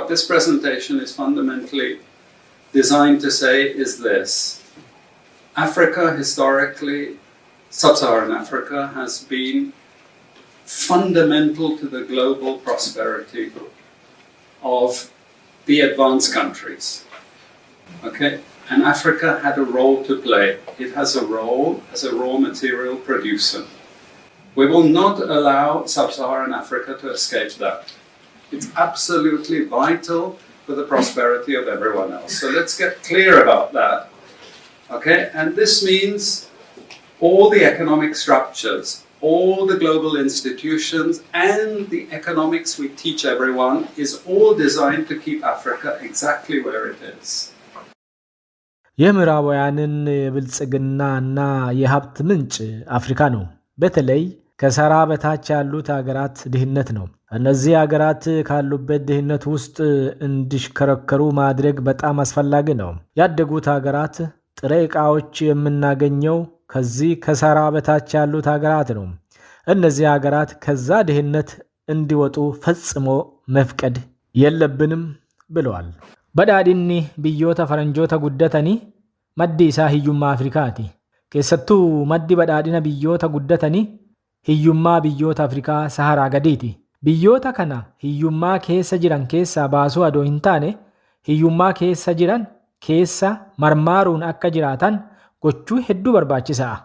what this presentation is fundamentally designed to say is this. Africa, historically, sub-Saharan Africa, has been fundamental to the global prosperity of the advanced countries. Okay? And Africa had a role to play. It has a role as a raw material producer. We will not allow sub-Saharan Africa to escape that. It's absolutely vital for the prosperity of everyone else. So let's get clear about that. Okay? And this means all the economic structures, all the global institutions, and the economics we teach everyone is all designed to keep Africa exactly where it is. የምዕራባውያንን የብልጽግናና የሀብት ምንጭ አፍሪካ ነው። በተለይ ከሰሃራ በታች ያሉት ሀገራት ድህነት ነው። እነዚህ ሀገራት ካሉበት ድህነት ውስጥ እንዲሽከረከሩ ማድረግ በጣም አስፈላጊ ነው። ያደጉት ሀገራት ጥሬ ዕቃዎች የምናገኘው ከዚህ ከሰሃራ በታች ያሉት ሀገራት ነው። እነዚህ ሀገራት ከዛ ድህነት እንዲወጡ ፈጽሞ መፍቀድ የለብንም ብለዋል። badhaadhinni biyyoota faranjoota guddatanii maddi isaa hiyyummaa Afrikaati. Keessattuu maddi badhaadhina biyyoota guddatanii hiyyummaa biyyoota Afrikaa Saharaa gadiiti. Biyyoota kana hiyyummaa keessa jiran keessaa baasuu adoo hin taane hiyyummaa keessa jiran keessa marmaaruun akka jiraatan gochuu hedduu barbaachisaa.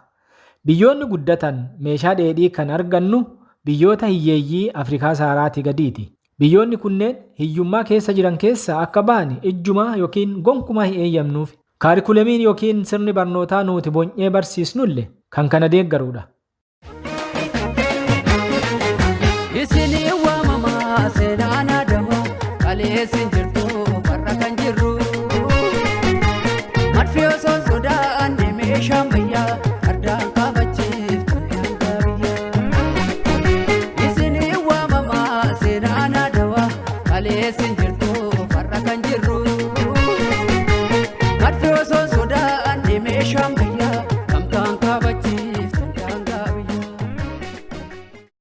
Biyyoonni guddatan meeshaa dheedhii kan argannu biyyoota hiyyeeyyii Afrikaa Saharaati gadiiti. Biyyoonni kunneen hiyyummaa keessa jiran keessa akka ba'an ijjumaa yookiin gonkumaa hin eeyyamnuuf. Kaarikulamiin yookiin sirni barnootaa nuti bonyee barsiisnullee kan kana deeggaruudha. Isinii waamamaa seenaan adamoo qaleessin